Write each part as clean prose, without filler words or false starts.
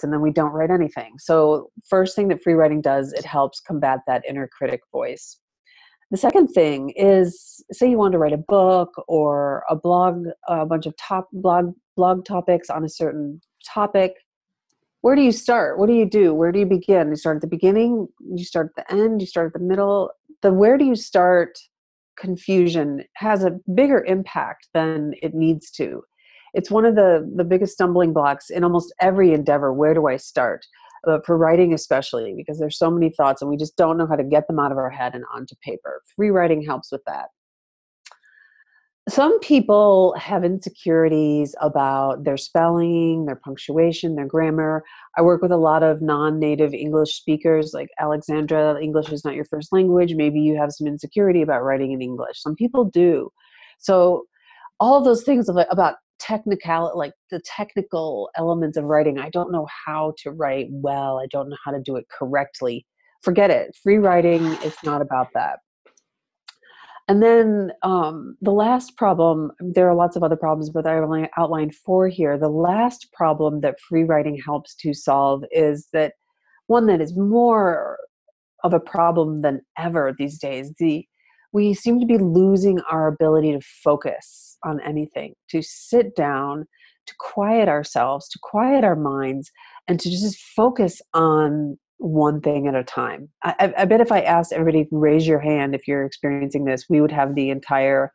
and then we don't write anything. So first thing that free writing does, it helps combat that inner critic voice. The second thing is, say you want to write a book or a blog, a bunch of blog topics on a certain topic. Where do you start? What do you do? Where do you begin? You start at the beginning, you start at the end, you start at the middle. The where do you start confusion has a bigger impact than it needs to. It's one of the biggest stumbling blocks in almost every endeavor. Where do I start? For writing especially, because there's so many thoughts and we just don't know how to get them out of our head and onto paper. Free writing helps with that. Some people have insecurities about their spelling, their punctuation, their grammar. I work with a lot of non-native English speakers, like Alexandra. English is not your first language. Maybe you have some insecurity about writing in English. Some people do. So all of those things about like the technical elements of writing, I don't know how to write well. I don't know how to do it correctly. Forget it. Free writing is not about that. And then the last problem, there are lots of other problems, but I only outlined 4 here. The last problem that free writing helps to solve is that one that is more of a problem than ever these days. We seem to be losing our ability to focus on anything, to sit down, to quiet ourselves, to quiet our minds, and to just focus on one thing at a time. I bet if I asked everybody to raise your hand if you're experiencing this, we would have the entire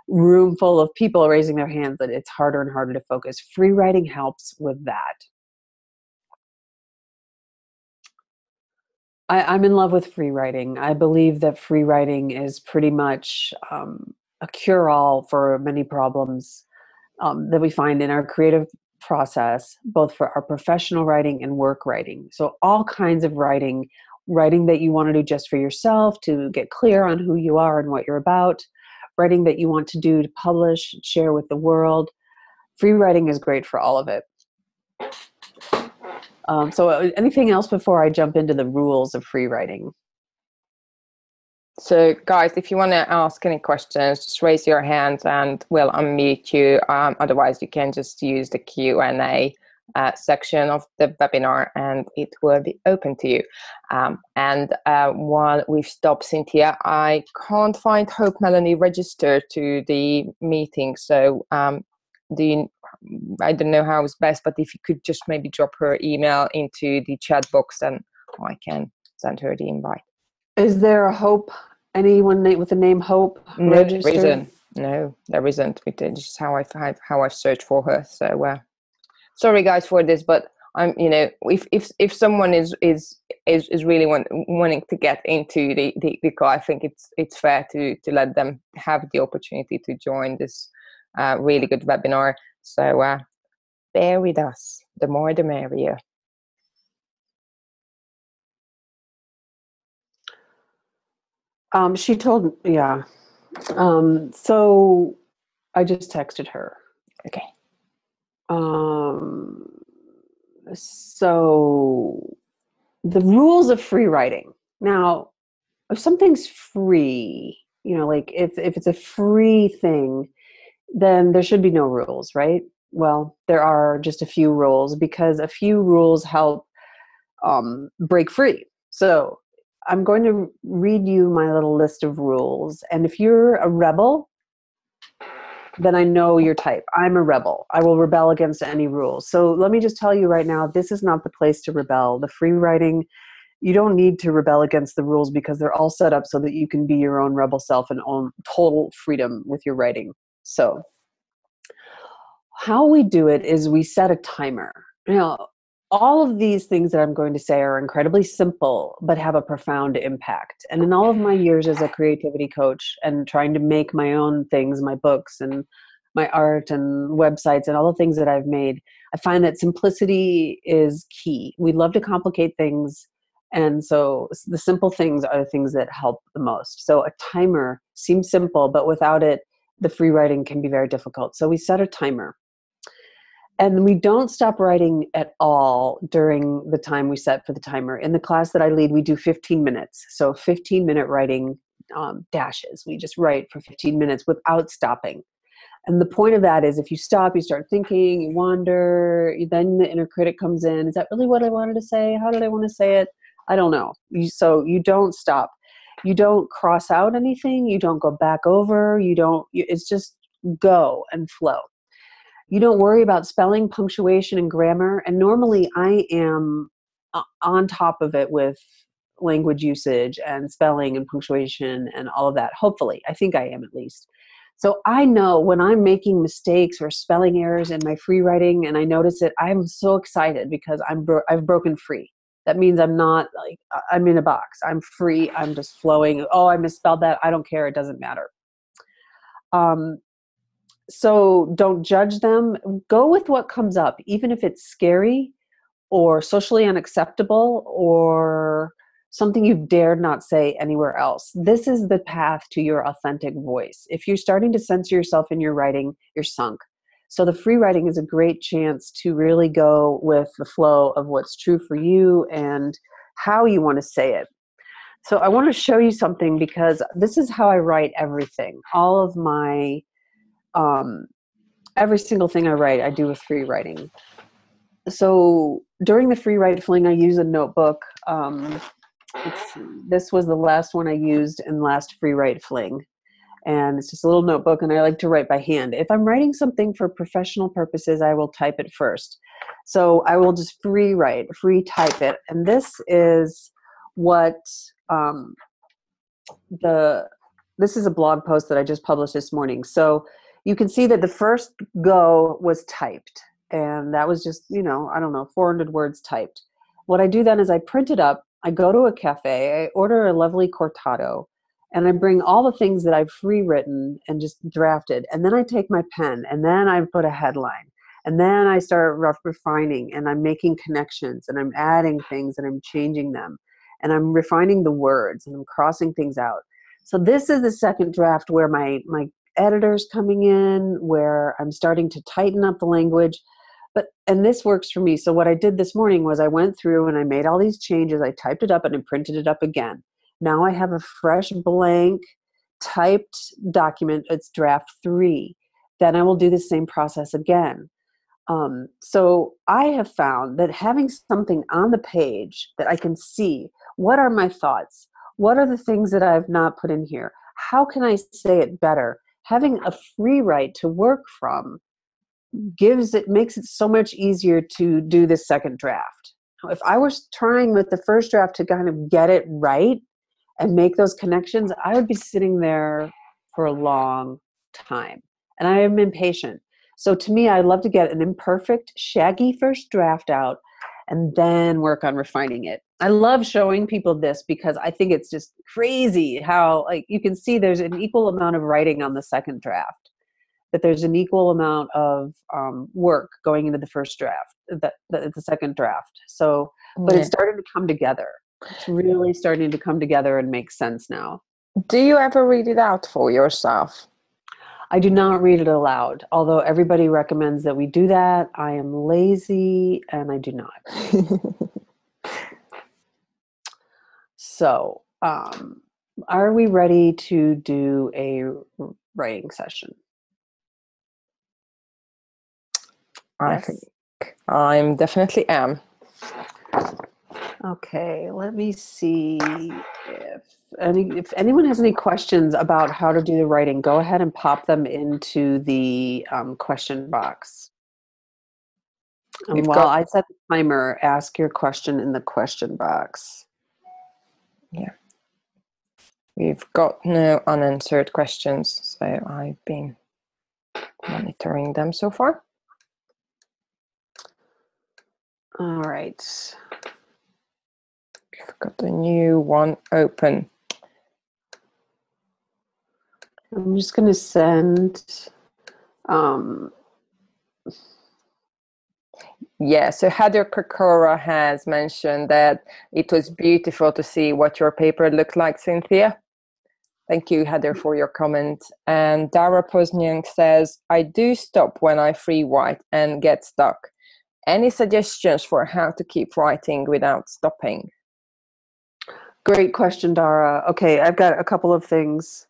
room full of people raising their hands that it's harder and harder to focus. Free writing helps with that. I'm in love with free writing. I believe that free writing is pretty much a cure-all for many problems that we find in our creative process, both for our professional writing and work writing. So all kinds of writing that you want to do just for yourself, to get clear on who you are and what you're about, writing that you want to do to publish, share with the world. Free writing is great for all of it. So anything else before I jump into the rules of free writing? So guys, if you want to ask any questions, just raise your hands and we'll unmute you. Otherwise, you can just use the Q&A section of the webinar and it will be open to you. While we've stopped Cynthia, I can't find Hope Melanie registered to the meeting. So I don't know how it's best, but if you could just maybe drop her email into the chat box, then I can send her the invite. Is there a Hope? Anyone with the name Hope registered? There isn't. No, there isn't. It's just how I've searched for her. So sorry guys for this, but I'm if someone is really wanting to get into the call, I think it's fair to let them have the opportunity to join this really good webinar. So bear with us. The more the merrier. She told, yeah. So I just texted her. Okay. So the rules of free writing. Now, if something's free, like if it's a free thing, then there should be no rules, right? Well, there are just a few rules because a few rules help break free. So I'm going to read you my little list of rules. And if you're a rebel, then I know your type. I'm a rebel. I will rebel against any rules. So let me just tell you right now, this is not the place to rebel. The free writing, you don't need to rebel against the rules because they're all set up so that you can be your own rebel self and own total freedom with your writing. So how we do it is we set a timer. All of these things that I'm going to say are incredibly simple, but have a profound impact. And in all of my years as a creativity coach and trying to make my own things, my books and my art and websites and all the things that I've made, I find that simplicity is key. We love to complicate things. And so the simple things are the things that help the most. So a timer seems simple, but without it, the free writing can be very difficult. So we set a timer. And we don't stop writing at all during the time we set for the timer. In the class that I lead, we do 15 minutes. So 15-minute writing dashes. We just write for 15 minutes without stopping. And the point of that is if you stop, you start thinking, you wander, then the inner critic comes in. Is that really what I wanted to say? How did I want to say it? I don't know. So you don't stop. You don't cross out anything. You don't go back over. It's just go and flow. You don't worry about spelling, punctuation, and grammar. And normally I am on top of it with language usage and spelling and punctuation and all of that. Hopefully, I think I am at least. So I know when I'm making mistakes or spelling errors in my free writing and I notice it, I'm so excited because I've broken free. That means I'm not like, I'm in a box. I'm free. I'm just flowing. Oh, I misspelled that. I don't care. It doesn't matter. So don't judge them. Go with what comes up, even if it's scary or socially unacceptable or something you've dared not say anywhere else. This is the path to your authentic voice. If you're starting to censor yourself in your writing, you're sunk. So the free writing is a great chance to really go with the flow of what's true for you and how you want to say it. So I want to show you something because this is how I write everything. All of my every single thing I write, I do with free writing. So during the free write fling, I use a notebook. This was the last one I used in last free write fling. And it's just a little notebook, and I like to write by hand. If I'm writing something for professional purposes, I will type it first. So I will just free type it. And this is what this is a blog post that I just published this morning. So you can see that the first go was typed. And that was just, I don't know, 400 words typed. What I do then is I print it up. I go to a cafe. I order a lovely cortado. And I bring all the things that I've free written and just drafted. And then I take my pen and then I put a headline. And then I start refining and I'm making connections and I'm adding things and I'm changing them. And I'm refining the words and I'm crossing things out. So this is the second draft where my editor's coming in, where I'm starting to tighten up the language. And this works for me. So what I did this morning was I went through and I made all these changes. I typed it up and I printed it up again. Now I have a fresh blank typed document. It's draft 3. Then I will do the same process again. So I have found that having something on the page that I can see, what are my thoughts? What are the things that I've not put in here? How can I say it better? Having a free write to work from makes it so much easier to do the second draft. If I was trying with the first draft to kind of get it right and make those connections, I would be sitting there for a long time. And I am impatient. So to me, I love to get an imperfect, shaggy first draft out and then work on refining it. I love showing people this because I think it's just crazy how, like, you can see there's an equal amount of writing on the second draft, that there's an equal amount of work going into the first draft, the second draft. So, but it's starting to come together. It's really starting to come together and make sense now. Do you ever read it out for yourself? I do not read it aloud, although everybody recommends that we do that. I am lazy and I do not. So, are we ready to do a writing session? I think I'm definitely am. Okay, let me see if anyone has any questions about how to do the writing, go ahead and pop them into the question box. And while I set the timer, ask your question in the question box. Yeah. We've got no unanswered questions, so I've been monitoring them so far. All right. We've got a new one open. I'm just going to send... Yeah, so Heather Kokora has mentioned that it was beautiful to see what your paper looked like, Cynthia. Thank you, Heather, for your comment. And Dara Pozniak says, I do stop when I free write and get stuck. Any suggestions for how to keep writing without stopping? Great question, Dara. Okay, I've got a couple of things.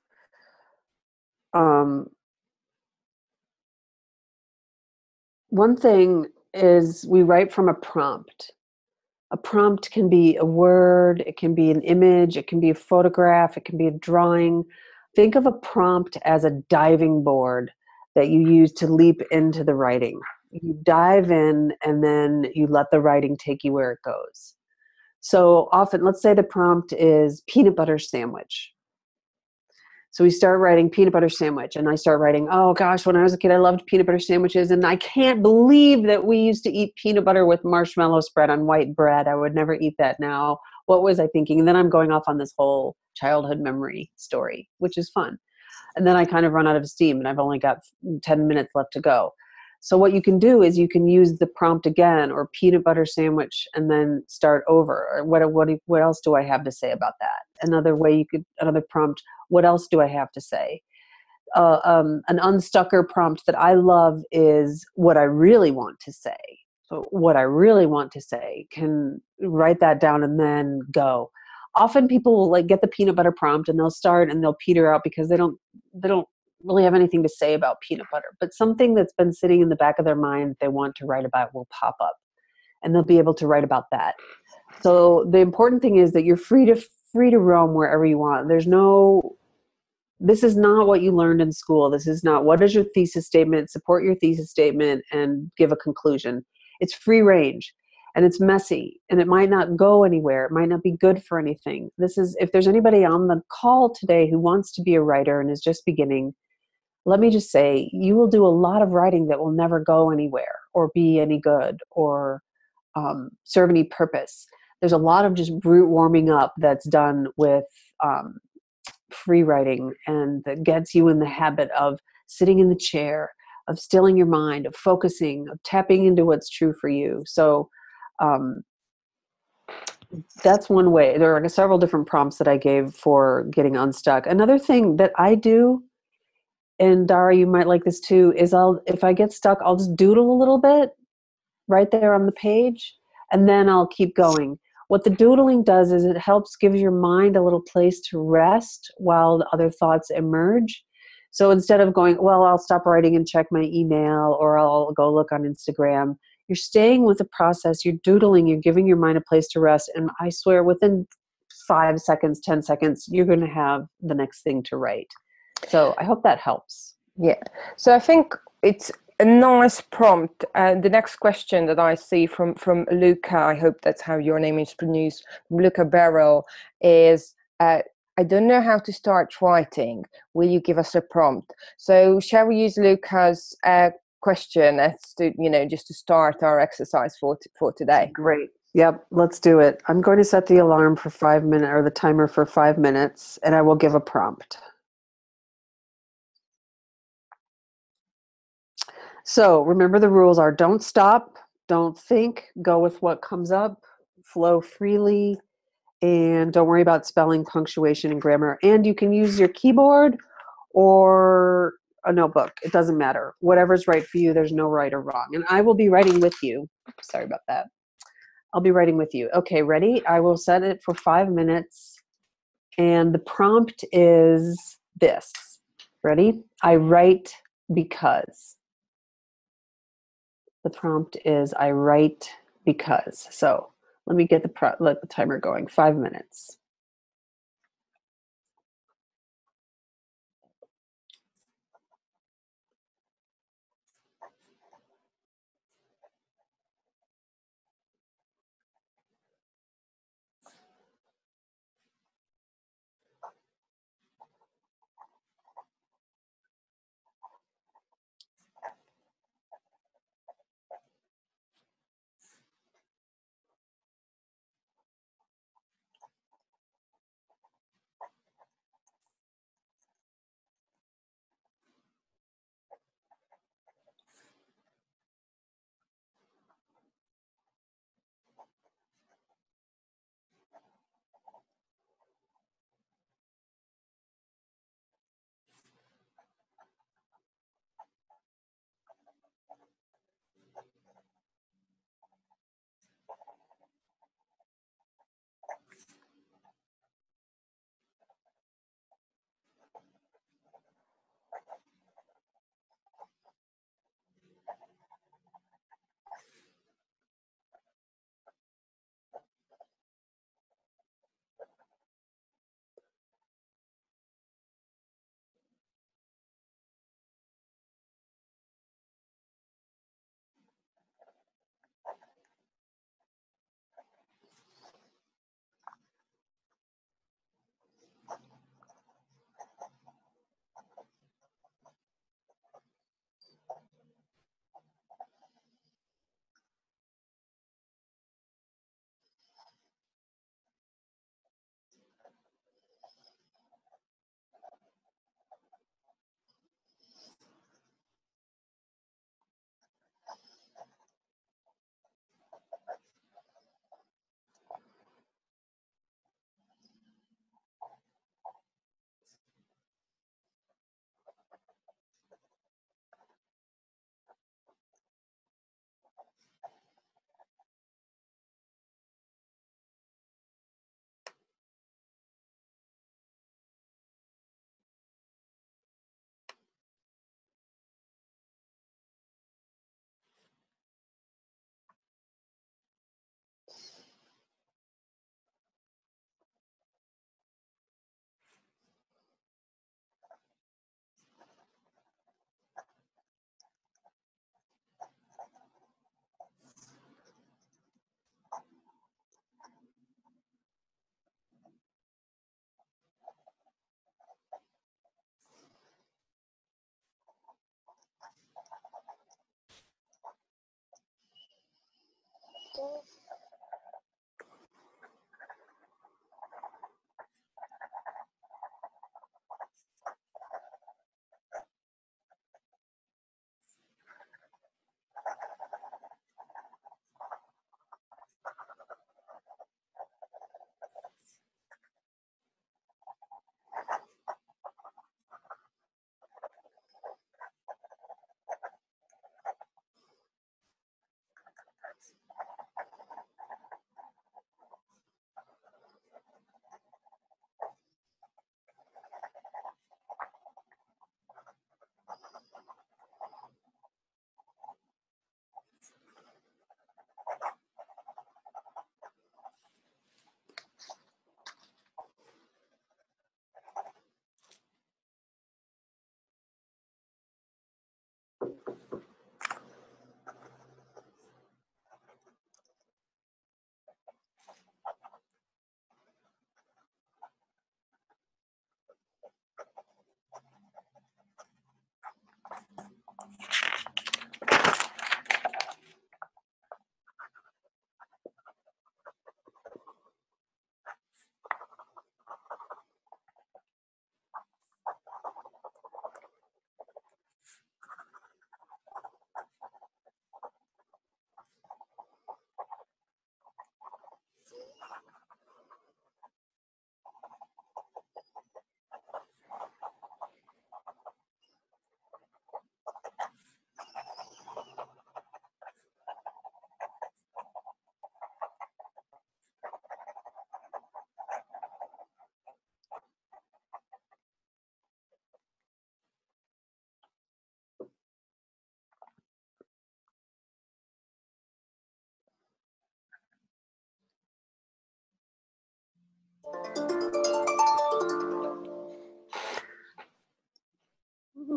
One thing is we write from a prompt. A prompt can be a word, it can be an image, it can be a photograph, it can be a drawing. Think of a prompt as a diving board that you use to leap into the writing. You dive in and then you let the writing take you where it goes. So often, let's say the prompt is peanut butter sandwich. So we start writing peanut butter sandwich, and I start writing, oh gosh, when I was a kid, I loved peanut butter sandwiches, and I can't believe that we used to eat peanut butter with marshmallow spread on white bread. I would never eat that now. What was I thinking? And then I'm going off on this whole childhood memory story, which is fun. And then I kind of run out of steam, and I've only got 10 minutes left to go. So what you can do is you can use the prompt again, or peanut butter sandwich, and then start over. Or what else do I have to say about that? Another prompt, what else do I have to say? An unstucker prompt that I love is what I really want to say. So what I really want to say, can write that down and then go. Often people will like get the peanut butter prompt and they'll start and they'll peter out because they don't really have anything to say about peanut butter. But something that's been sitting in the back of their mind they want to write about will pop up, and they'll be able to write about that. So the important thing is that you're free to roam wherever you want. This is not what you learned in school. This is not, what is your thesis statement, support your thesis statement, and give a conclusion. It's free range, and it's messy, and it might not go anywhere. It might not be good for anything. If there's anybody on the call today who wants to be a writer and is just beginning, let me just say, you will do a lot of writing that will never go anywhere or be any good or serve any purpose. There's a lot of just brute warming up that's done with free writing, and that gets you in the habit of sitting in the chair, of stilling your mind, of focusing, of tapping into what's true for you. So um, that's one way. There are several different prompts that I gave for getting unstuck. Another thing that I do, and Dara, you might like this too, is if I get stuck, I'll just doodle a little bit right there on the page, and then I'll keep going. What the doodling does is it helps give your mind a little place to rest while the other thoughts emerge. So instead of going, well, I'll stop writing and check my email, or I'll go look on Instagram, you're staying with the process, you're doodling, you're giving your mind a place to rest. And I swear within 5 seconds, 10 seconds, you're going to have the next thing to write. So I hope that helps. Yeah. So I think it's a nice prompt. The next question that I see from Luca, I hope that's how your name is pronounced, Luca Barrel, is I don't know how to start writing. Will you give us a prompt? So shall we use Luca's question as to, just to start our exercise for today? Great. Yep, let's do it. I'm going to set the alarm for 5 minutes, or the timer for 5 minutes, and I will give a prompt. So remember, the rules are: don't stop, don't think, go with what comes up, flow freely, and don't worry about spelling, punctuation, and grammar. And you can use your keyboard or a notebook. It doesn't matter. Whatever's right for you, there's no right or wrong. And I will be writing with you. Sorry about that. I'll be writing with you. Okay, ready? I will set it for 5 minutes. And the prompt is this. Ready? I write because. The prompt is I write because. So let me get let the timer going. 5 minutes.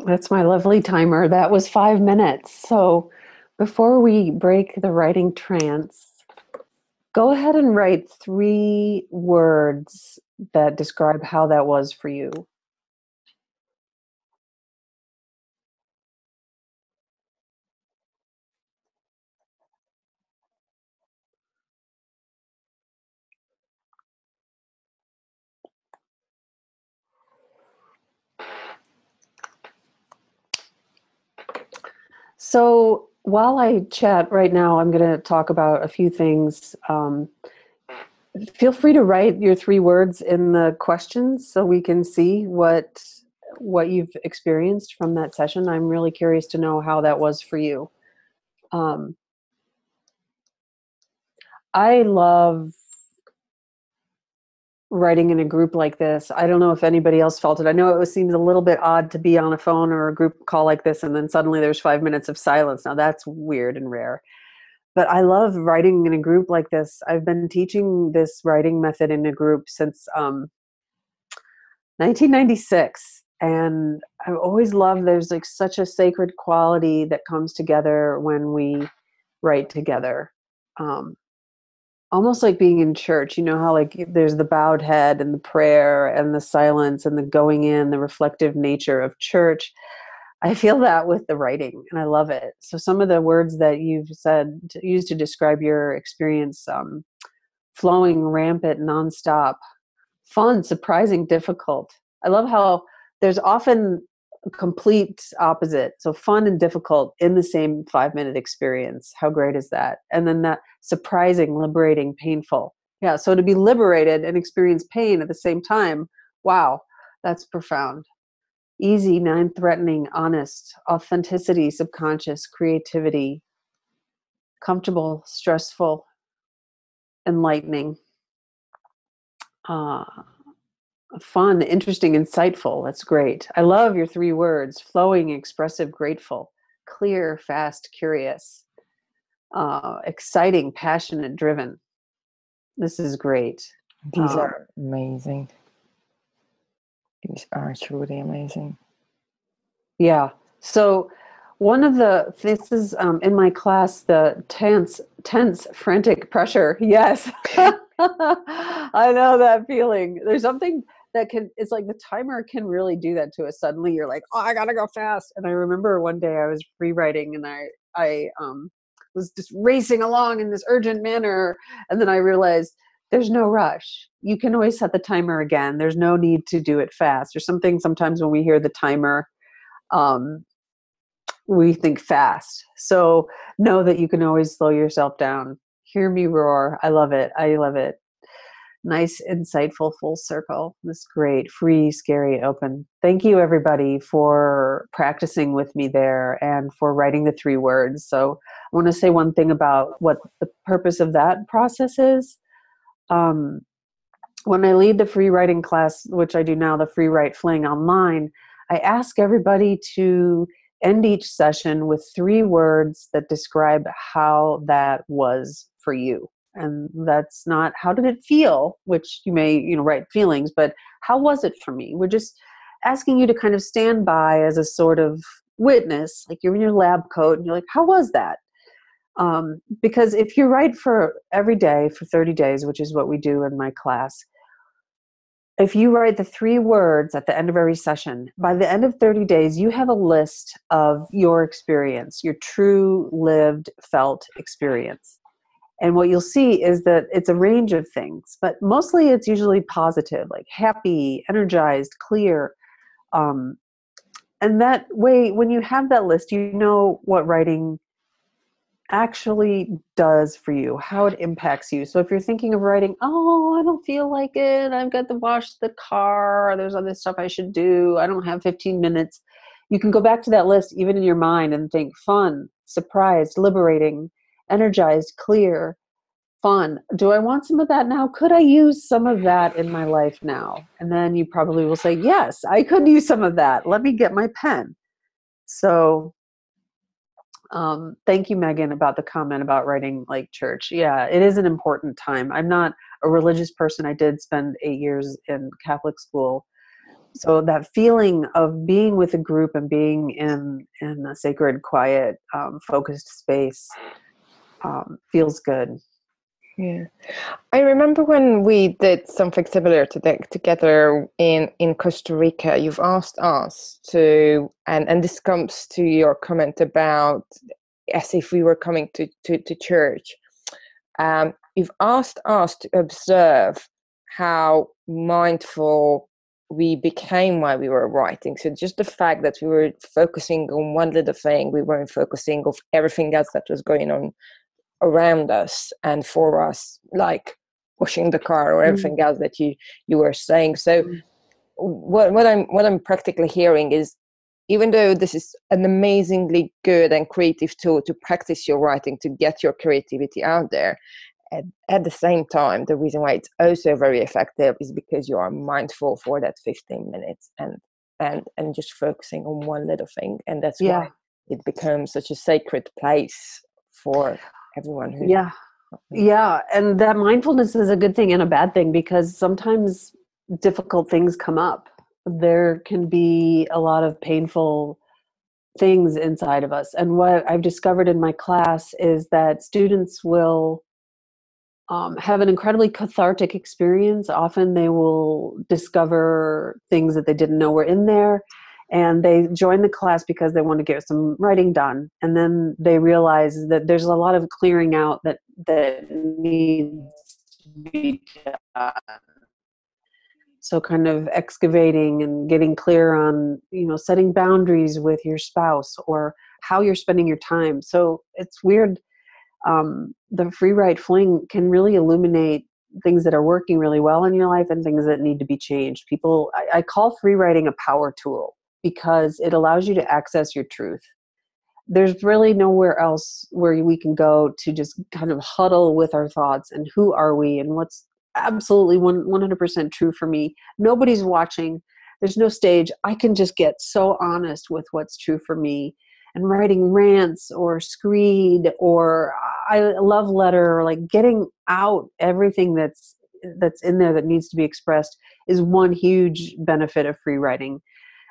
That's my lovely timer. That was 5 minutes. So before we break the writing trance, go ahead and write 3 words that describe how that was for you. So while I chat right now, I'm going to talk about a few things. Feel free to write your 3 words in the questions so we can see what you've experienced from that session. I'm really curious to know how that was for you. Um, I love writing in a group like this. I don't know if anybody else felt it. I know it seems a little bit odd to be on a phone or a group call like this and then suddenly there's 5 minutes of silence. Now that's weird and rare. But I love writing in a group like this. I've been teaching this writing method in a group since 1996. And I've always loved, there's like such a sacred quality that comes together when we write together. Um, Almost like being in church, you know how like there's the bowed head and the prayer and the silence and the going in, the reflective nature of church. I feel that with the writing and I love it. So some of the words that you've said used to describe your experience, flowing, rampant, nonstop, fun, surprising, difficult. I love how there's often a complete opposite. So fun and difficult in the same 5 minute experience. How great is that? And then that surprising, liberating, painful. Yeah. So to be liberated and experience pain at the same time. Wow. That's profound. Easy, non-threatening, honest, authenticity, subconscious, creativity, comfortable, stressful, enlightening. Uh, Fun, interesting, insightful. That's great. I love your 3 words: flowing, expressive, grateful, clear, fast, curious, exciting, passionate, driven. This is great. These are amazing. These are truly amazing. Yeah. So one of this is in my class, the tense, frantic pressure. Yes. I know that feeling. There's something that it's like the timer can really do that to us. Suddenly you're like, oh, I gotta go fast. And I remember one day I was rewriting and I was just racing along in this urgent manner. And then I realized there's no rush. You can always set the timer again. There's no need to do it fast. Or something sometimes when we hear the timer, um, we think fast. So know that you can always slow yourself down. Hear me roar. I love it. I love it. Nice, insightful, full circle. This is great. Free, scary, open. Thank you, everybody, for practicing with me there and for writing the 3 words. So I want to say one thing about what the purpose of that process is. When I lead the free writing class, which I do now, the Free Write Fling online, I ask everybody to end each session with 3 words that describe how that was for you. And that's not how did it feel, which you may, write feelings, but how was it for me? We're just asking you to kind of stand by as a sort of witness, like you're in your lab coat and you're like, how was that? Because if you write for every day for 30 days, which is what we do in my class, if you write the 3 words at the end of every session, by the end of 30 days, you have a list of your experience, your true lived, felt experience. And what you'll see is that it's a range of things, but mostly it's usually positive, like happy, energized, clear. And that way, when you have that list, you know what writing actually does for you, how it impacts you. So if you're thinking of writing, oh, I don't feel like it, I've got to wash the car, there's other stuff I should do, I don't have 15 minutes, you can go back to that list even in your mind and think fun, surprised, liberating, energized, clear, fun. Do I want some of that now? Could I use some of that in my life now? And then you probably will say, yes, I could use some of that. Let me get my pen. So thank you, Megan, about the comment about writing like church. Yeah, it is an important time. I'm not a religious person. I did spend 8 years in Catholic school, So that feeling of being with a group and being in a sacred, quiet, focused space feels good. Yeah. I remember when we did something similar together in Costa Rica. You've asked us to, and this comes to your comment about as if we were coming to church. You've asked us to observe how mindful we became while we were writing. So just the fact that we were focusing on one little thing, we weren't focusing on everything else that was going on around us and for us, like washing the car or everything else that you were saying. So what I'm practically hearing is, even though this is an amazingly good and creative tool to practice your writing, to get your creativity out there, at the same time, the reason why it's also very effective is because you are mindful for that 15 minutes and just focusing on one little thing. And that's Yeah. why it becomes such a sacred place for everyone who's Yeah, and that mindfulness is a good thing and a bad thing, because sometimes difficult things come up. There can be a lot of painful things inside of us. And what I've discovered in my class is that students will have an incredibly cathartic experience. Often they will discover things that they didn't know were in there. And they join the class because they want to get some writing done. And then they realize that there's a lot of clearing out that needs to be done. So kind of excavating and getting clear on, setting boundaries with your spouse or how you're spending your time. So it's weird. The free write fling can really illuminate things that are working really well in your life and things that need to be changed. I call free writing a power tool because it allows you to access your truth. There's really nowhere else where we can go to just kind of huddle with our thoughts and who are we and what's absolutely 100% true for me. Nobody's watching. There's no stage. I can just get so honest with what's true for me. And writing rants or screed or I love letter, or like getting out everything that's in there that needs to be expressed is one huge benefit of free writing.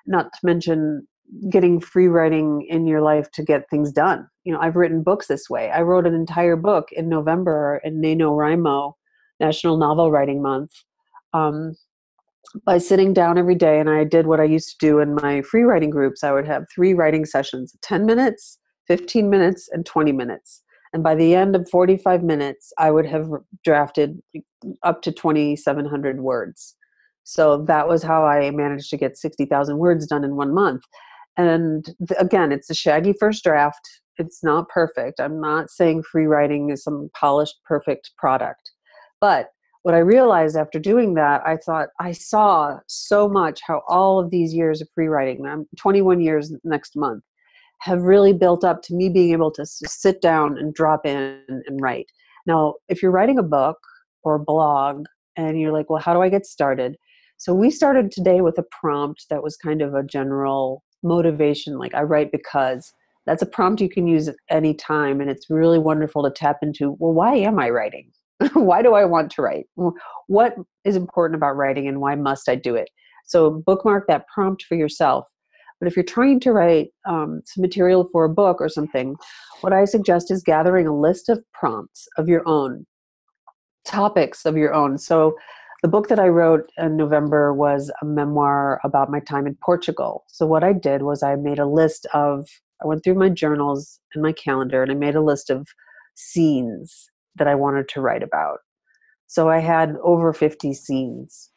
Not to mention getting free writing in your life to get things done. I've written books this way. I wrote an entire book in November in NaNoWriMo, National Novel Writing Month, by sitting down every day. And I did what I used to do in my free writing groups. I would have 3 writing sessions, 10 minutes, 15 minutes, and 20 minutes. And by the end of 45 minutes, I would have drafted up to 2,700 words. So that was how I managed to get 60,000 words done in 1 month. And again, it's a shaggy first draft. It's not perfect. I'm not saying free writing is some polished, perfect product. But what I realized after doing that, I thought I saw so much how all of these years of free writing, I'm 21 years next month, have really built up to me being able to sit down and drop in and write. Now, if you're writing a book or a blog and you're like, well, how do I get started? So we started today with a prompt that was kind of a general motivation, like I write because. That's a prompt you can use at any time, and it's really wonderful to tap into, well, why am I writing? Why do I want to write? What is important about writing and why must I do it? So bookmark that prompt for yourself. But if you're trying to write some material for a book or something, what I suggest is gathering a list of prompts of your own, topics of your own. So the book that I wrote in November was a memoir about my time in Portugal. So what I did was I went through my journals and my calendar and I made a list of scenes that I wanted to write about. So I had over 50 scenes.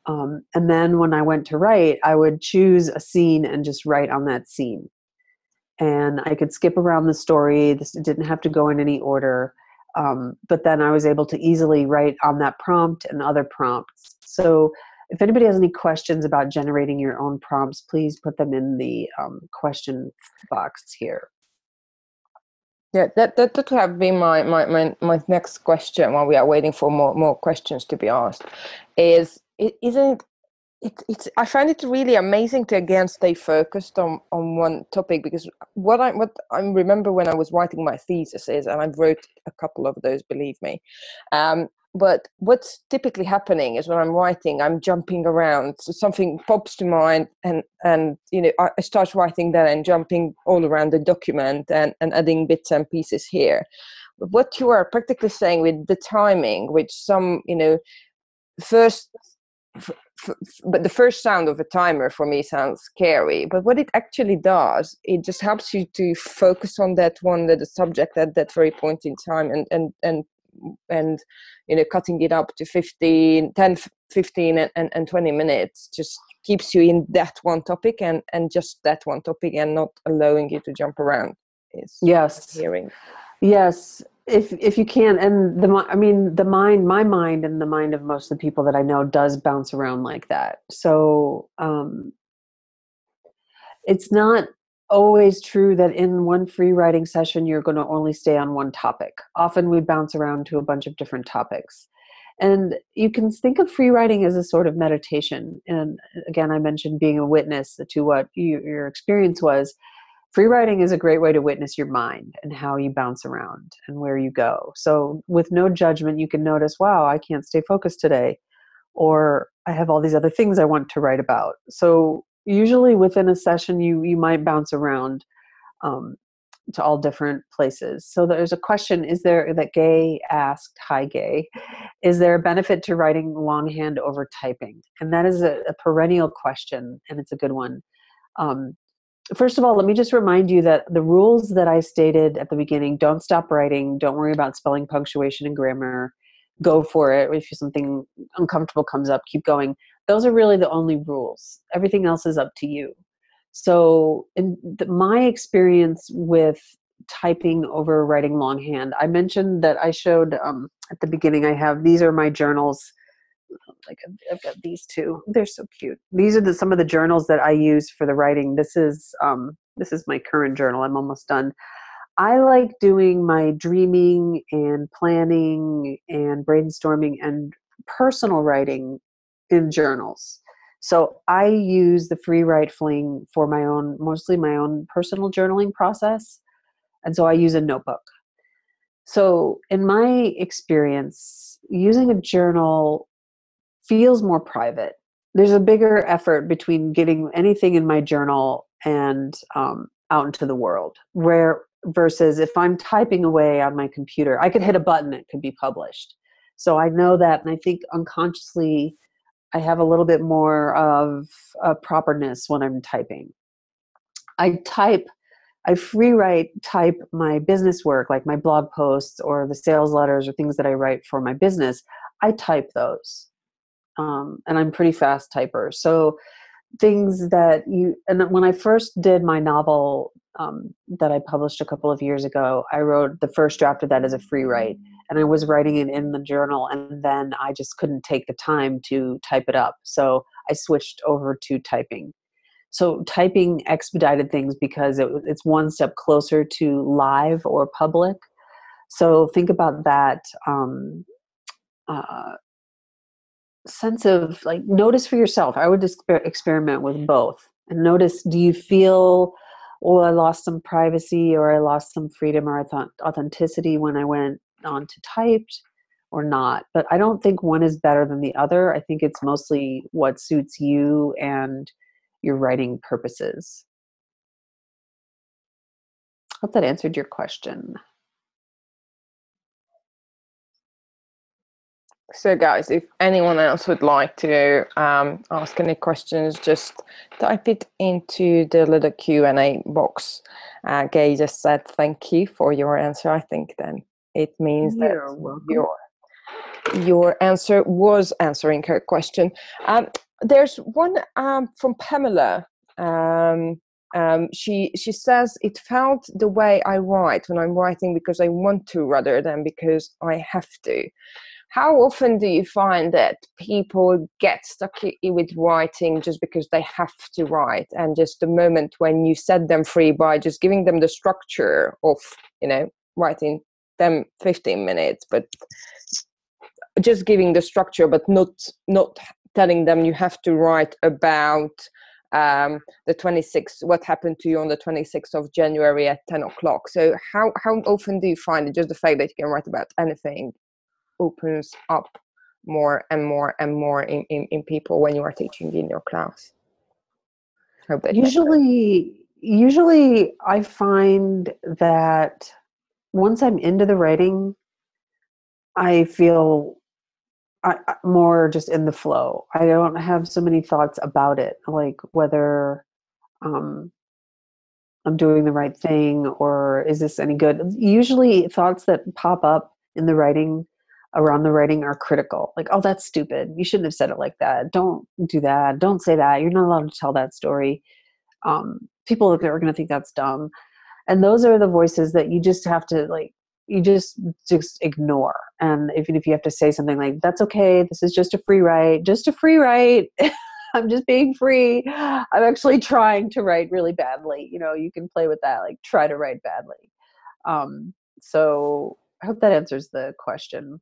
And then when I went to write, I would choose a scene and just write on that scene. And I could skip around the story. This didn't have to go in any order. But then I was able to easily write on that prompt and other prompts. So if anybody has any questions about generating your own prompts, please put them in the question box here. Yeah, that would have been my next question while we are waiting for more questions to be asked. Isn't it's I find it really amazing to again stay focused on one topic, because what I remember when I was writing my thesis is, and I wrote a couple of those, believe me, but what's typically happening is when I'm writing, I'm jumping around. So something pops to mind, and I start writing that and jumping all around the document and adding bits and pieces here. But what you are practically saying with the timing, which some, first, but the first sound of a timer for me sounds scary. But what it actually does, it just helps you to focus on that subject at that very point in time, and cutting it up to 15 and 20 minutes just keeps you in that one topic and just that one topic, and not allowing you to jump around is Yes. hearing. Yes, if you can. And my mind and the mind of most of the people that I know does bounce around like that. So it's not always true that in one free writing session you're going to only stay on one topic. Often we bounce around to a bunch of different topics. And you can think of free writing as a sort of meditation. And again, I mentioned being a witness to what your experience was. Free writing is a great way to witness your mind and how you bounce around and where you go. So with no judgment, you can notice, wow, I can't stay focused today, or I have all these other things I want to write about. So usually within a session, you might bounce around to all different places. So there's a question, that Gay asked, hi Gay, is there a benefit to writing longhand over typing? And that is a perennial question, and it's a good one. First of all, let me just remind you that the rules that I stated at the beginning, don't stop writing, don't worry about spelling, punctuation, and grammar, go for it. If something uncomfortable comes up, keep going. Those are really the only rules. Everything else is up to you. So in my experience with typing over writing longhand, I mentioned that I showed at the beginning, these are my journals. Like I've got these two. They're so cute. These are some of the journals that I use for the writing. This is my current journal. I'm almost done. I like doing my dreaming and planning and brainstorming and personal writing in journals. So I use the Free Write Fling for mostly my own personal journaling process. And so I use a notebook. So in my experience, using a journal feels more private. There's a bigger effort between getting anything in my journal and out into the world. Versus if I'm typing away on my computer, I could hit a button, it could be published. So I know that, and I think unconsciously I have a little bit more of a properness when I'm typing. I free write type my business work, like my blog posts or the sales letters or things that I write for my business. I type those. And I'm pretty fast typer. So things that and when I first did my novel that I published a couple of years ago, I wrote the first draft of that as a free write, and I was writing it in the journal, and then I just couldn't take the time to type it up. So I switched over to typing. So typing expedited things because it's one step closer to live or public. So think about that sense of like, notice for yourself. I would just experiment with both and notice, do you feel, oh, I lost some privacy, or I lost some freedom or authenticity when I went on to typed, or not? But I don't think one is better than the other. I think it's mostly what suits you and your writing purposes. Hope that answered your question. So guys, if anyone else would like to ask any questions, just type it into the little Q&A box. Gay just said thank you for your answer. I think then it means You're that welcome. your answer was answering her question. There's one from Pamela. She says, it felt the way I write when I'm writing because I want to rather than because I have to. How often do you find that people get stuck with writing just because they have to write, and just the moment when you set them free by just giving them the structure of, writing them 15 minutes, but just giving the structure, but not telling them you have to write about the 26th, what happened to you on the 26th of January at 10 o'clock. So how often do you find it, just the fact that you can write about anything, opens up more and more and more in people when you are teaching in your class? Hope that makes sense. Usually I find that once I'm into the writing, I feel more just in the flow. I don't have so many thoughts about it, like whether um, I'm doing the right thing or is this any good. Usually thoughts that pop up in the writing, around the writing, are critical. Like, oh, that's stupid. You shouldn't have said it like that. Don't do that. Don't say that. You're not allowed to tell that story. People are going to think that's dumb. And those are the voices that you just have to, like, you just ignore. And even if you have to say something like, that's okay, this is just a free write, I'm just being free, I'm actually trying to write really badly, you can play with that, like, try to write badly. So I hope that answers the question.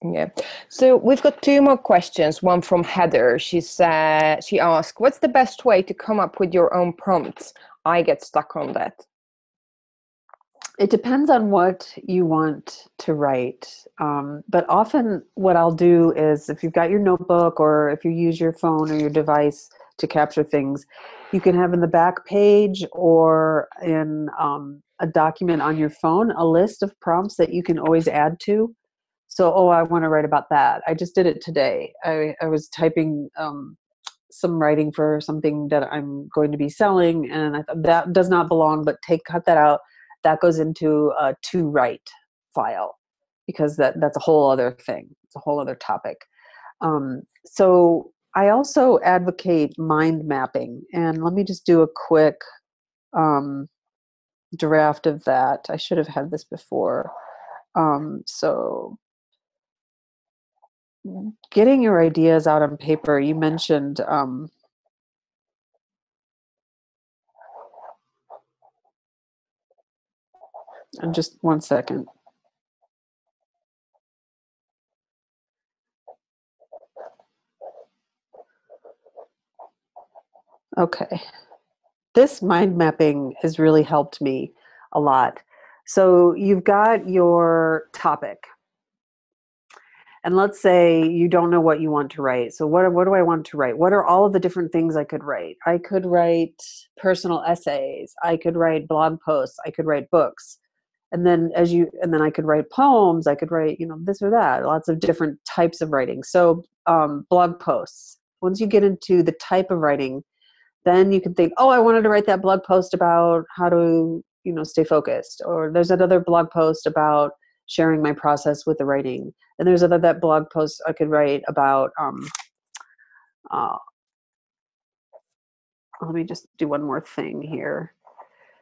Yeah. So we've got two more questions. One from Heather. She asked, what's the best way to come up with your own prompts? I get stuck on that. It depends on what you want to write. But often what I'll do is, if you've got your notebook or if you use your phone or your device to capture things, you can have in the back page or in a document on your phone a list of prompts that you can always add to. So, I want to write about that. I just did it today. I was typing some writing for something that I'm going to be selling, and I thought that does not belong, but cut that out. That goes into a to write file, because that's a whole other thing. It's a whole other topic. So I also advocate mind mapping, and let me just do a quick draft of that. I should have had this before. So getting your ideas out on paper. You mentioned and just one second. Okay. This mind mapping has really helped me a lot. So you've got your topic. And let's say you don't know what you want to write. So what do I want to write? What are all of the different things I could write? I could write personal essays. I could write blog posts. I could write books. And then I could write poems. I could write, this or that, lots of different types of writing. So blog posts. Once you get into the type of writing, then you can think, oh, I wanted to write that blog post about how to, stay focused. Or there's another blog post about sharing my process with the writing. And there's that blog post I could write about, let me just do one more thing here.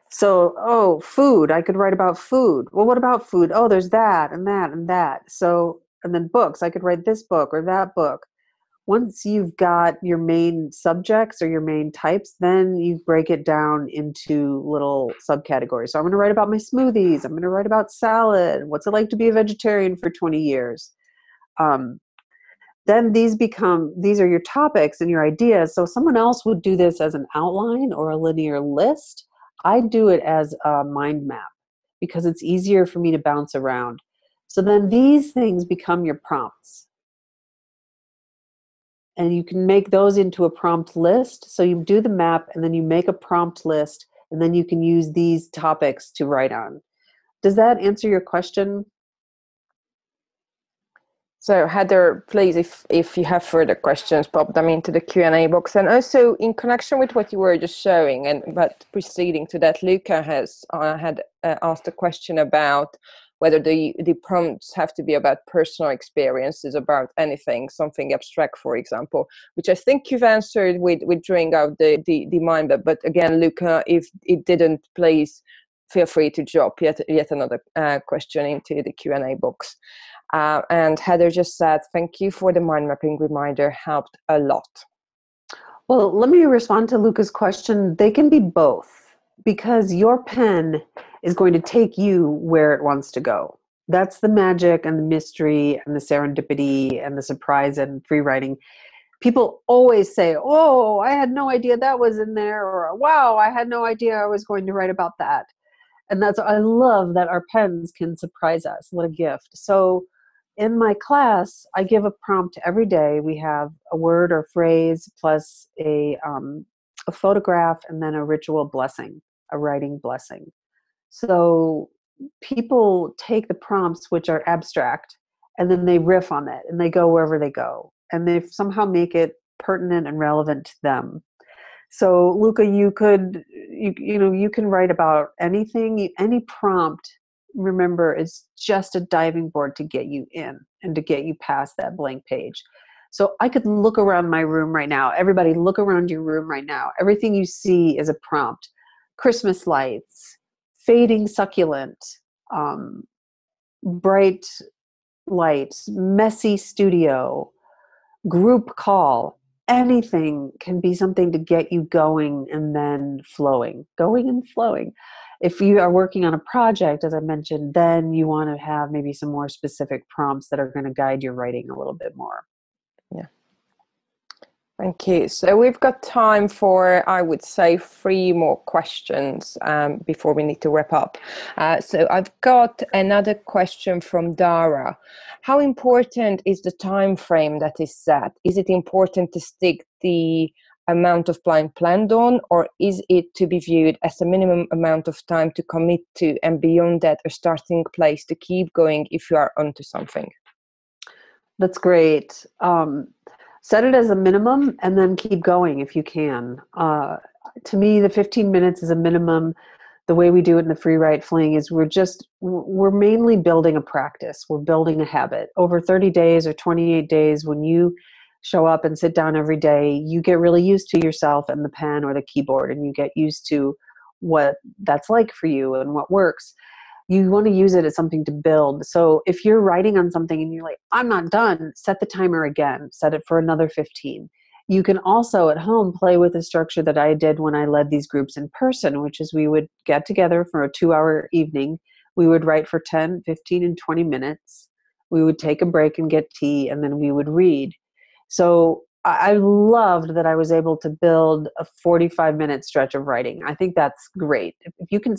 So, food, I could write about food. Well, what about food? Oh, there's that and that and that. So, and then books, I could write this book or that book. Once you've got your main subjects or your main types, then you break it down into little subcategories. So I'm going to write about my smoothies. I'm going to write about salad. What's it like to be a vegetarian for 20 years? Then these are your topics and your ideas. So someone else would do this as an outline or a linear list. I do it as a mind map because it's easier for me to bounce around. So then these things become your prompts. And you can make those into a prompt list. So you do the map and then you make a prompt list, and then you can use these topics to write on. Does that answer your question? So Heather, please, if you have further questions, pop them into the Q&A box. And also in connection with what you were just showing, but preceding to that, Luca had asked a question about whether the prompts have to be about personal experiences, about anything, something abstract, for example, which I think you've answered with drawing out the mind. But again, Luca, if it didn't, please feel free to drop yet another question into the Q&A box. And Heather just said, thank you for the mind mapping reminder, helped a lot. Well, let me respond to Luca's question. They can be both, because your pen is going to take you where it wants to go. That's the magic and the mystery and the serendipity and the surprise and free writing. People always say, oh, I had no idea that was in there, or wow, I had no idea I was going to write about that. And I love that our pens can surprise us. What a gift. So in my class, I give a prompt every day. We have a word or phrase plus a photograph and then a ritual blessing, a writing blessing. So people take the prompts, which are abstract, and then they riff on it and they go wherever they go. And they somehow make it pertinent and relevant to them. So Luca, you can write about anything, any prompt. Remember, it's just a diving board to get you in and to get you past that blank page. So I could look around my room right now. Everybody look around your room right now. Everything you see is a prompt. Christmas lights, fading succulent, um, bright lights, messy studio, group call. Anything can be something to get you going and then flowing, going and flowing. If you are working on a project, as I mentioned, then you want to have maybe some more specific prompts that are going to guide your writing a little bit more. Yeah. Thank you. So we've got time for, I would say, 3 more questions before we need to wrap up. So I've got another question from Dara. How important is the time frame that is set? Is it important to stick the amount of time planned on, or is it to be viewed as a minimum amount of time to commit to, and beyond that, a starting place to keep going if you are onto something? That's great. Set it as a minimum and then keep going if you can. To me, the 15 minutes is a minimum. The way we do it in the Free Write Fling is we're mainly building a practice. We're building a habit. Over 30 days or 28 days, when you show up and sit down every day, you get really used to yourself and the pen or the keyboard, and you get used to what that's like for you and what works. You want to use it as something to build. So if you're writing on something and you're like, I'm not done, set the timer again, set it for another 15. You can also at home play with the structure that I did when I led these groups in person, which is we would get together for a 2-hour evening. We would write for 10, 15, and 20 minutes. We would take a break and get tea, and then we would read. So I loved that I was able to build a 45-minute stretch of writing. I think that's great. If you can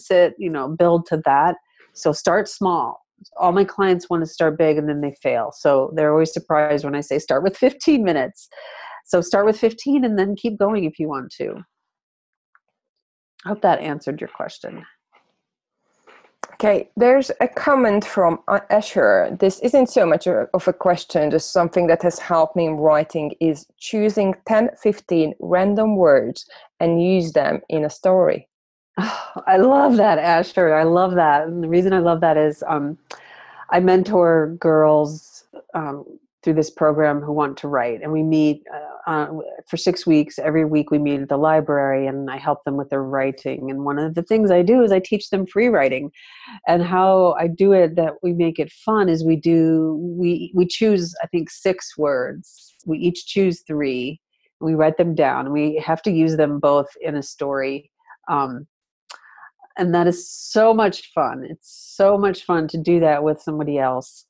build to that. So start small. All my clients want to start big and then they fail. So they're always surprised when I say start with 15 minutes. So start with 15 and then keep going if you want to. I hope that answered your question. Okay, there's a comment from Asher. This isn't so much of a question, just something that has helped me in writing is choosing 10, 15 random words and use them in a story. Oh, I love that, Asher. I love that. And the reason I love that is I mentor girls through this program who want to write. And we meet for 6 weeks. Every week we meet at the library and I help them with their writing. And one of the things I do is I teach them free writing. And how I do it, that we make it fun, is we choose, I think, 6 words. We each choose 3. We write them down. We have to use them both in a story. And that is so much fun. It's so much fun to do that with somebody else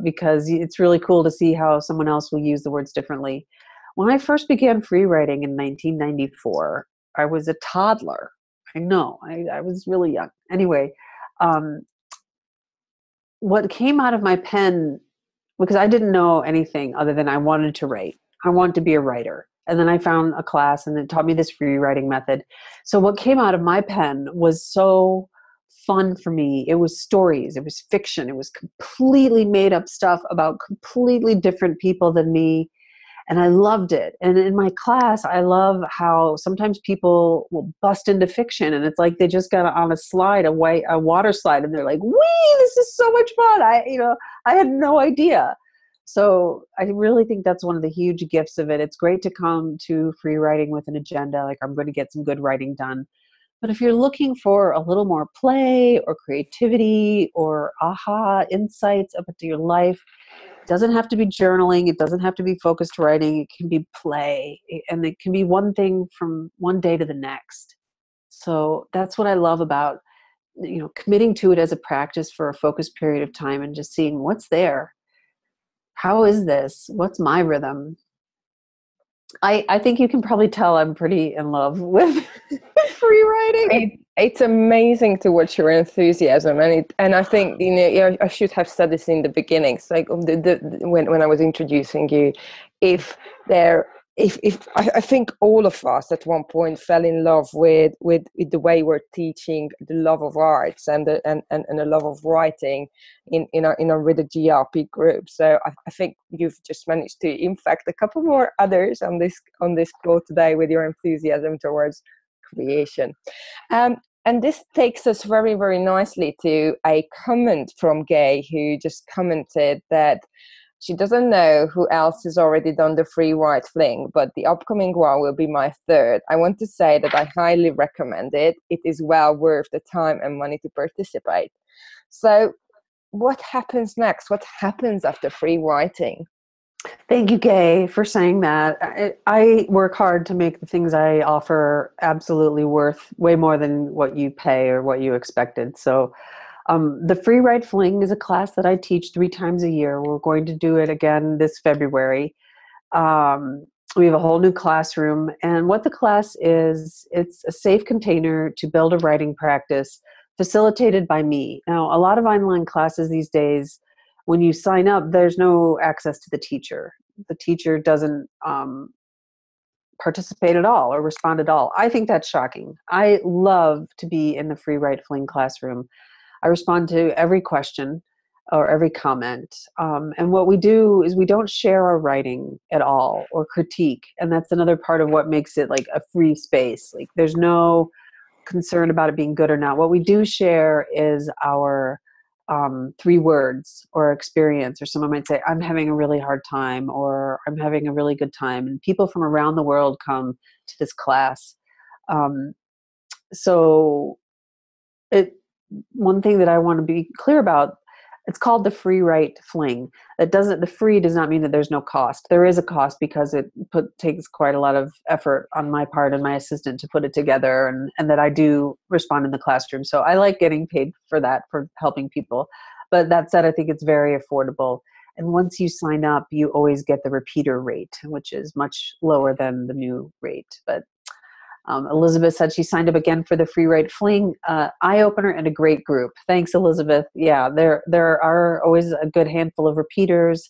because it's really cool to see how someone else will use the words differently. When I first began free writing in 1994, I was a toddler. I know, I was really young. Anyway, what came out of my pen, because I didn't know anything other than I wanted to write. I wanted to be a writer. And then I found a class and it taught me this free writing method. So what came out of my pen was so fun for me. It was stories. It was fiction. It was completely made up stuff about completely different people than me. And I loved it. And in my class, I love how sometimes people will bust into fiction and it's like they just got on a slide, a water slide, and they're like, "Wee, this is so much fun." I had no idea. So I really think that's one of the huge gifts of it. It's great to come to free writing with an agenda, like I'm going to get some good writing done. But if you're looking for a little more play or creativity or aha insights up into your life, it doesn't have to be journaling. It doesn't have to be focused writing. It can be play. And it can be one thing from one day to the next. So that's what I love about, committing to it as a practice for a focused period of time and just seeing what's there. How is this? What's my rhythm? I think you can probably tell I'm pretty in love with free writing. It's amazing to watch your enthusiasm, and I think, you know, yeah, I should have said this in the beginning. It's like when I was introducing you, if there if I think all of us at one point fell in love with the way we're teaching the love of arts and the love of writing in a with a GRP group. So I think you've just managed to infect a couple more others on this call today with your enthusiasm towards creation. And this takes us very, very nicely to a comment from Gay, who just commented that she doesn't know who else has already done the free write fling, but the upcoming one will be my third. I want to say that I highly recommend it. It is well worth the time and money to participate. So what happens next? What happens after free writing? Thank you, Gay, for saying that. I work hard to make the things I offer absolutely worth way more than what you pay or what you expected. So the Free Write Fling is a class that I teach 3 times a year. We're going to do it again this February. We have a whole new classroom. And what the class is, it's a safe container to build a writing practice facilitated by me. Now, a lot of online classes these days, when you sign up, there's no access to the teacher. The teacher doesn't participate at all or respond at all. I think that's shocking. I love to be in the Free Write Fling classroom. I respond to every question or every comment. And what we do is we don't share our writing at all or critique. And that's another part of what makes it like a free space. Like there's no concern about it being good or not. What we do share is our 3 words or experience, or someone might say, I'm having a really hard time, or I'm having a really good time. And people from around the world come to this class. So one thing that I want to be clear about, it's called the Free Write Fling. The free does not mean that there's no cost. There is a cost because it takes quite a lot of effort on my part and my assistant to put it together, and that I do respond in the classroom. So I like getting paid for that, for helping people. But that said, I think it's very affordable. And once you sign up, you always get the repeater rate, which is much lower than the new rate. But Elizabeth said she signed up again for the Free Write Fling. Eye-opener and a great group. Thanks, Elizabeth. Yeah, there are always a good handful of repeaters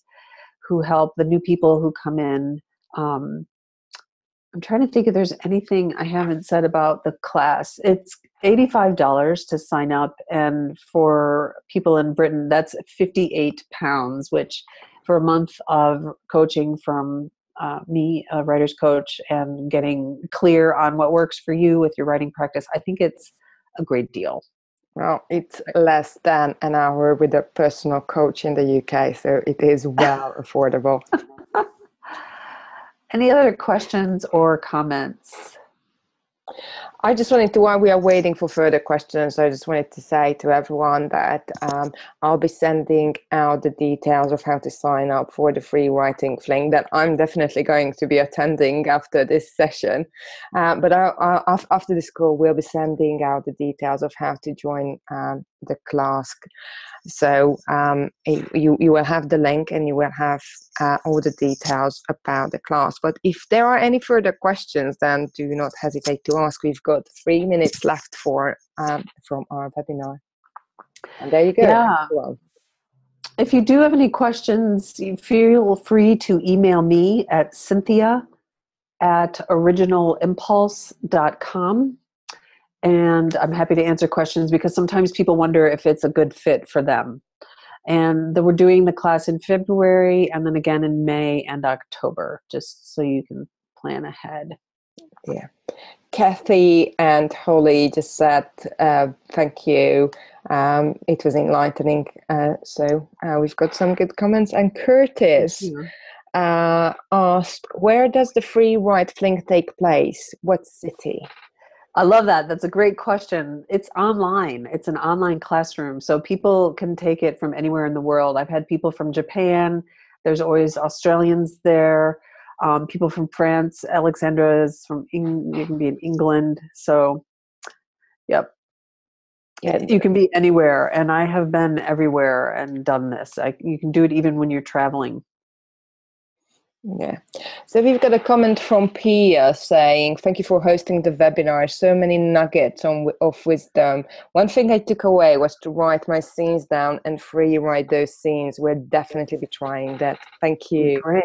who help the new people who come in. I'm trying to think if there's anything I haven't said about the class. It's $85 to sign up, and for people in Britain, that's £58, which for a month of coaching from me, a writer's coach, and getting clear on what works for you with your writing practice, I think it's a great deal. Well, it's less than an hour with a personal coach in the UK, so it is well affordable. Any other questions or comments? I just wanted to, while we are waiting for further questions, I just wanted to say to everyone that I'll be sending out the details of how to sign up for the free writing fling that I'm definitely going to be attending after this session. But after this call, we'll be sending out the details of how to join the class. So you will have the link and you will have all the details about the class. But if there are any further questions, then do not hesitate to ask. We've got 3 minutes left from our webinar. And there you go. Yeah. If you do have any questions, you feel free to email me at cynthia@originalimpulse.com. And I'm happy to answer questions, because sometimes people wonder if it's a good fit for them. And we're doing the class in February and then again in May and October, just so you can plan ahead. Yeah. Kathy and Holly just said, thank you. It was enlightening. So we've got some good comments. And Curtis asked, where does the free write fling take place? What city? I love that. That's a great question. It's online. It's an online classroom, so people can take it from anywhere in the world. I've had people from Japan. There's always Australians there. People from France. Alexandra is from you can be in England. So, yep. Yeah, you can be anywhere, and I have been everywhere and done this. You can do it even when you're traveling. Yeah. So we've got a comment from Pia saying, thank you for hosting the webinar. So many nuggets of wisdom. One thing I took away was to write my scenes down and free write those scenes. We'll definitely be trying that. Thank you. Great.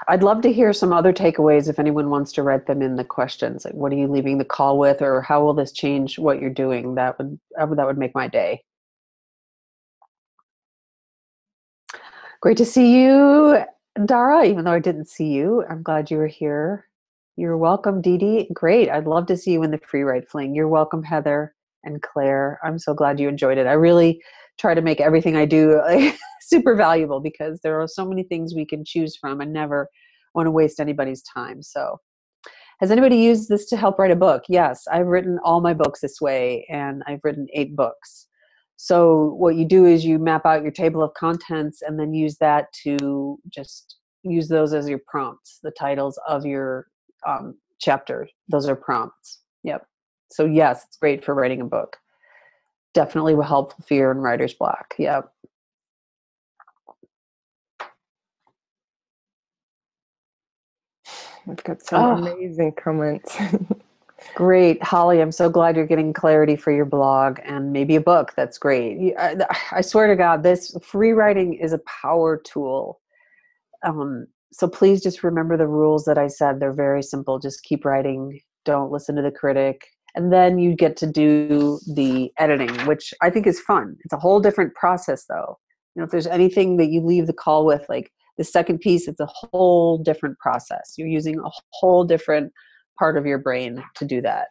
I'd love to hear some other takeaways if anyone wants to write them in the questions. Like, what are you leaving the call with, or how will this change what you're doing? That would make my day. Great to see you, Dara, even though I didn't see you. I'm glad you were here. You're welcome, Dee Dee. Great. I'd love to see you in the free write fling. You're welcome, Heather and Claire. I'm so glad you enjoyed it. I really try to make everything I do super valuable, because there are so many things we can choose from and never want to waste anybody's time. So, has anybody used this to help write a book? Yes, I've written all my books this way, and I've written 8 books. So what you do is you map out your table of contents and then use that to just use those as your prompts. The titles of your chapter, those are prompts. Yep. So yes, it's great for writing a book. Definitely will help fear and writer's block. Yep. We've got some amazing comments. Great. Holly, I'm so glad you're getting clarity for your blog and maybe a book. That's great. I swear to God, this free writing is a power tool. So please just remember the rules that I said. They're very simple. Just keep writing. Don't listen to the critic. And then you get to do the editing, which I think is fun. It's a whole different process, though. You know, if there's anything that you leave the call with, like the second piece, it's a whole different process. You're using a whole different part of your brain to do that.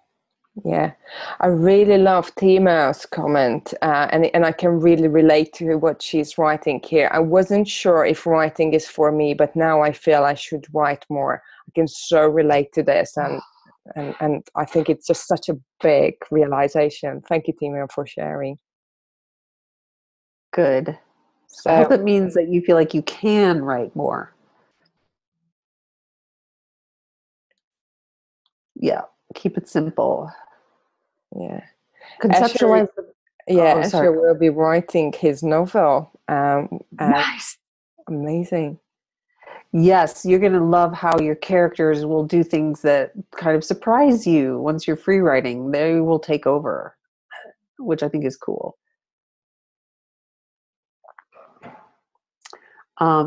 Yeah, I really love Tima's comment, and I can really relate to what she's writing here. I wasn't sure if writing is for me, but now I feel I should write more. I can so relate to this, and I think it's just such a big realization. Thank you, Tima, for sharing. Good. So I hope it means that you feel like you can write more. Yeah, keep it simple. Yeah. Conceptualize. Asher will be writing his novel. Nice. Amazing. Yes, you're going to love how your characters will do things that kind of surprise you once you're free writing. They will take over, which I think is cool.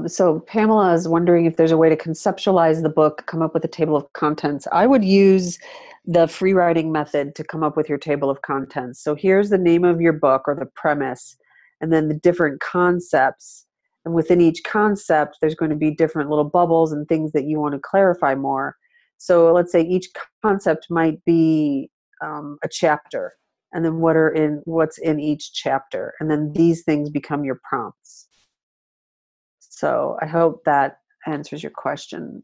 So Pamela is wondering if there's a way to conceptualize the book, come up with a table of contents. I would use the free writing method to come up with your table of contents. So here's the name of your book or the premise, and then the different concepts. And within each concept, there's going to be different little bubbles and things that you want to clarify more. So let's say each concept might be a chapter, and then what's in each chapter. And then these things become your prompts. So I hope that answers your question,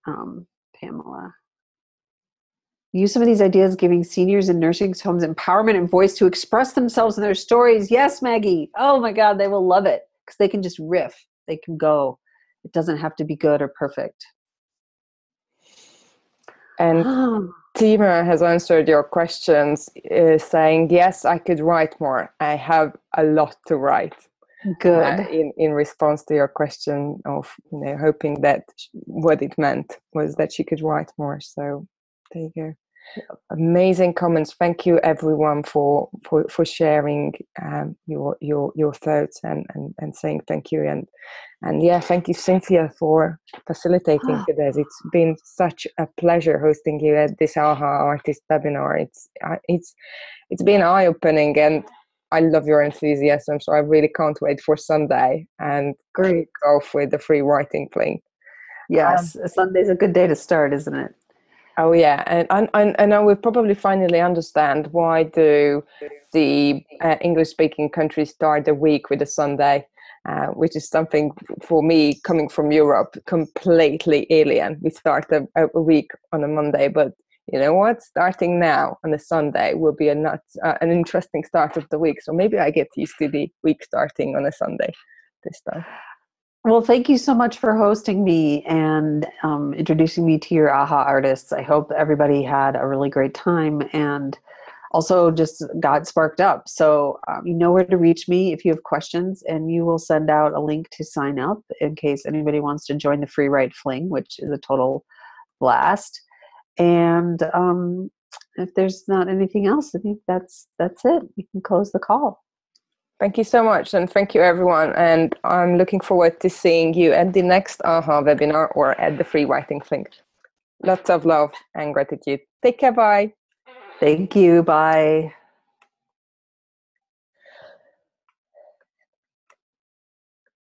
Pamela. Use some of these ideas giving seniors in nursing homes empowerment and voice to express themselves in their stories. Yes, Maggie. Oh my God, they will love it because they can just riff. They can go. It doesn't have to be good or perfect. And Tima has answered your questions saying, yes, I could write more. I have a lot to write. Good. In response to your question of hoping that what it meant was that she could write more. So there you go. Yeah. Amazing comments. Thank you everyone for sharing your thoughts and saying thank you, and yeah, thank you, Cynthia, for facilitating today. It's been such a pleasure hosting you at this AHA Artist webinar. It's been eye-opening, and I love your enthusiasm, so I really can't wait for Sunday and great go off with the free writing thing. Yes, Sunday's a good day to start, isn't it? Oh yeah, and I will probably finally understand why do the English-speaking countries start the week with a Sunday, which is something for me coming from Europe completely alien. We start a week on a Monday, but you know what? Starting now on a Sunday will be an interesting start of the week. So maybe I get used to the week starting on a Sunday this time. Well, thank you so much for hosting me and introducing me to your AHA artists. I hope everybody had a really great time. And also just got sparked up. So you know where to reach me if you have questions, and you will send out a link to sign up in case anybody wants to join the Free Write Fling, which is a total blast. And if there's not anything else, I think that's it. You can close the call. Thank you so much, and thank you everyone. And I'm looking forward to seeing you at the next AHA webinar or at the Free Writing Fling. Lots of love and gratitude. Take care. Bye. Thank you. Bye.